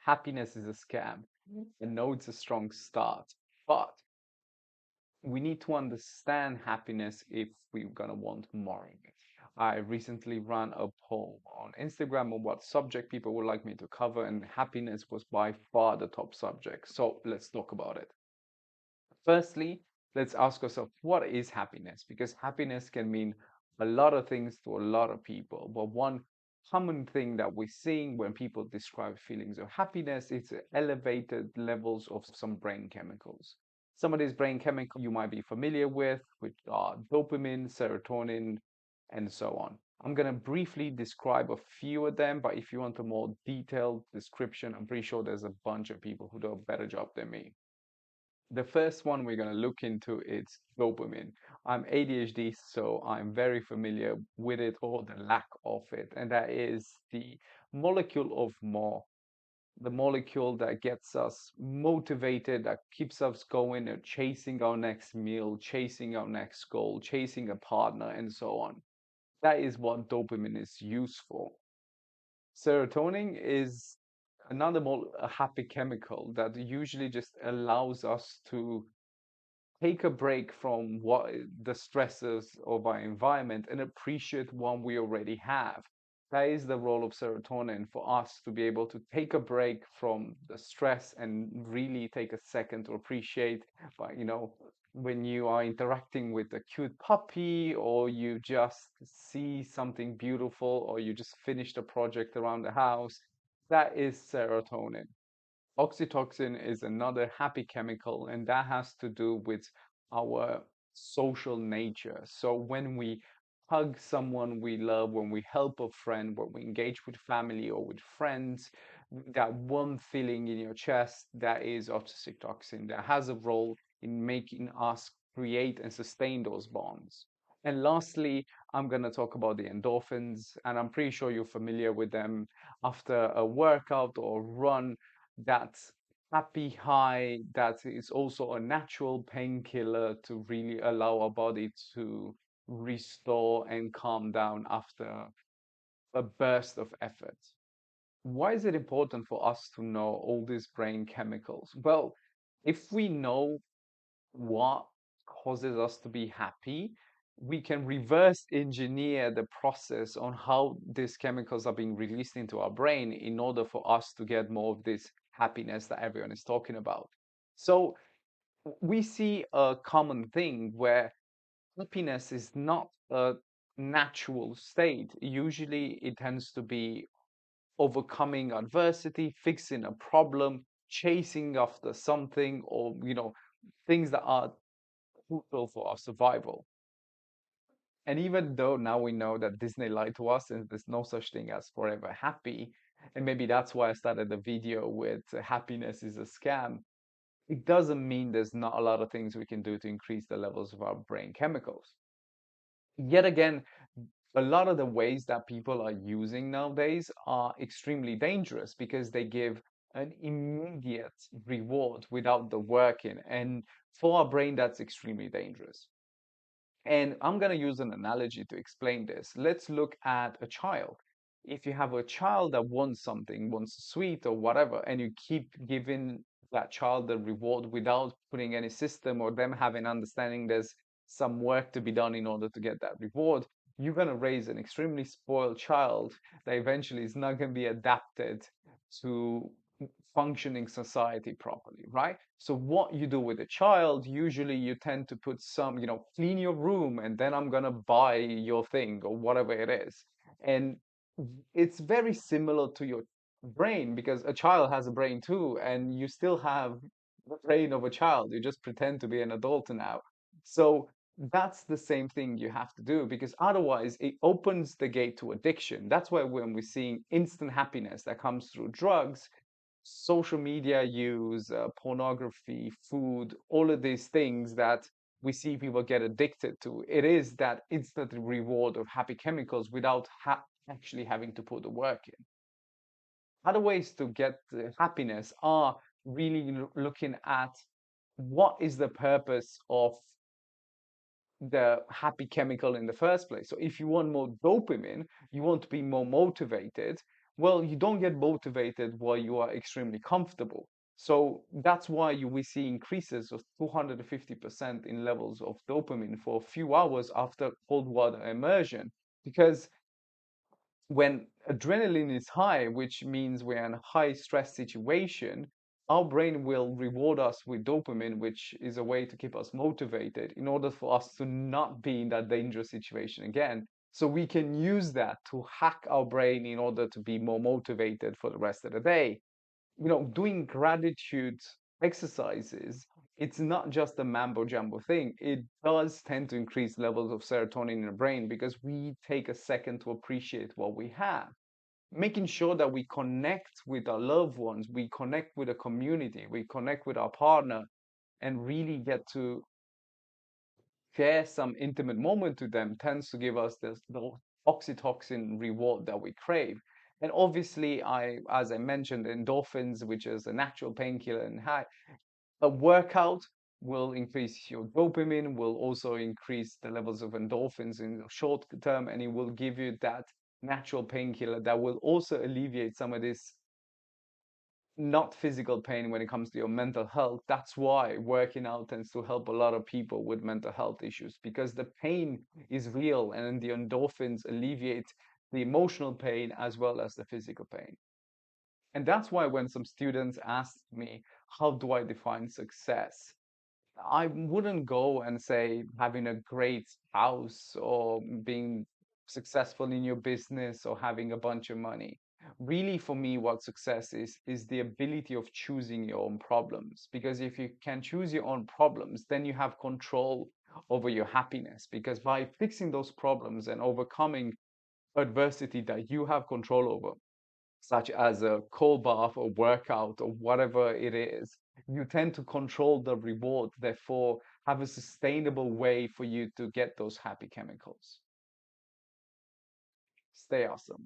happiness is a scam. I know it's a strong start, but we need to understand happiness if we're gonna want more of it. I recently ran a poll on Instagram on what subject people would like me to cover, and happiness was by far the top subject. So let's talk about it. Firstly, let's ask ourselves, what is happiness? Because happiness can mean a lot of things to a lot of people. But one common thing that we're seeing when people describe feelings of happiness is elevated levels of some brain chemicals. Some of these brain chemicals you might be familiar with, which are dopamine, serotonin, and so on. I'm going to briefly describe a few of them, but if you want a more detailed description, I'm pretty sure there's a bunch of people who do a better job than me. The first one we're going to look into is dopamine. I'm ADHD, so I'm very familiar with it or the lack of it, and that is the molecule of more, the molecule that gets us motivated, that keeps us going and chasing our next meal, chasing our next goal, chasing a partner, and so on. That is what dopamine is used for. Serotonin is another more a happy chemical that usually just allows us to take a break from what the stresses of our environment and appreciate what we already have. That is the role of serotonin for us to be able to take a break from the stress and really take a second to appreciate, when you are interacting with a cute puppy, or you just see something beautiful, or you just finished a project around the house. That is serotonin. Oxytocin is another happy chemical, and that has to do with our social nature. So when we hug someone we love, when we help a friend, when we engage with family or with friends, that one feeling in your chest, that is oxytocin, that has a role in making us create and sustain those bonds. And lastly, I'm going to talk about the endorphins, and I'm pretty sure you're familiar with them. After a workout or run, that happy high, that is also a natural painkiller to really allow our body to restore and calm down after a burst of effort. Why is it important for us to know all these brain chemicals? Well, if we know what causes us to be happy, we can reverse engineer the process on how these chemicals are being released into our brain in order for us to get more of this happiness that everyone is talking about. So we see a common thing where happiness is not a natural state. Usually it tends to be overcoming adversity, fixing a problem, chasing after something, or things that are crucial for our survival. And even though now we know that Disney lied to us and there's no such thing as forever happy, and maybe that's why I started the video with happiness is a scam, it doesn't mean there's not a lot of things we can do to increase the levels of our brain chemicals. Yet again, a lot of the ways that people are using nowadays are extremely dangerous because they give an immediate reward without the work in. And for our brain, that's extremely dangerous. And I'm going to use an analogy to explain this. Let's look at a child. If you have a child that wants something, wants a sweet or whatever, and you keep giving that child the reward without putting any system or them having understanding there's some work to be done in order to get that reward, you're going to raise an extremely spoiled child that eventually is not going to be adapted to functioning society properly, right? So what you do with a child, usually you tend to put some, clean your room and then I'm gonna buy your thing or whatever it is. And it's very similar to your brain because a child has a brain too, and you still have the brain of a child. You just pretend to be an adult now. So that's the same thing you have to do because otherwise it opens the gate to addiction. That's why when we're seeing instant happiness that comes through drugs, social media use, pornography, food, all of these things that we see people get addicted to. It is that instant reward of happy chemicals without actually having to put the work in. Other ways to get happiness are really looking at what is the purpose of the happy chemical in the first place. So if you want more dopamine, you want to be more motivated. Well, you don't get motivated while you are extremely comfortable. So that's why we see increases of 250% in levels of dopamine for a few hours after cold water immersion. Because when adrenaline is high, which means we're in a high stress situation, our brain will reward us with dopamine, which is a way to keep us motivated in order for us to not be in that dangerous situation again. So we can use that to hack our brain in order to be more motivated for the rest of the day. Doing gratitude exercises, it's not just a mambo jumbo thing. It does tend to increase levels of serotonin in the brain because we take a second to appreciate what we have. Making sure that we connect with our loved ones, we connect with a community, we connect with our partner, and really get to share some intimate moment to them tends to give us this the oxytocin reward that we crave. And obviously, as I mentioned, endorphins, which is a natural painkiller, and a workout will increase your dopamine, will also increase the levels of endorphins in the short term, and it will give you that natural painkiller that will also alleviate some of this not physical pain when it comes to your mental health. That's why working out tends to help a lot of people with mental health issues because the pain is real and the endorphins alleviate the emotional pain as well as the physical pain. And that's why when some students ask me, how do I define success? I wouldn't go and say having a great house or being successful in your business or having a bunch of money. Really, for me, what success is the ability of choosing your own problems. Because if you can choose your own problems, then you have control over your happiness. Because by fixing those problems and overcoming adversity that you have control over, such as a cold bath or workout or whatever it is, you tend to control the reward, therefore have a sustainable way for you to get those happy chemicals. Stay awesome.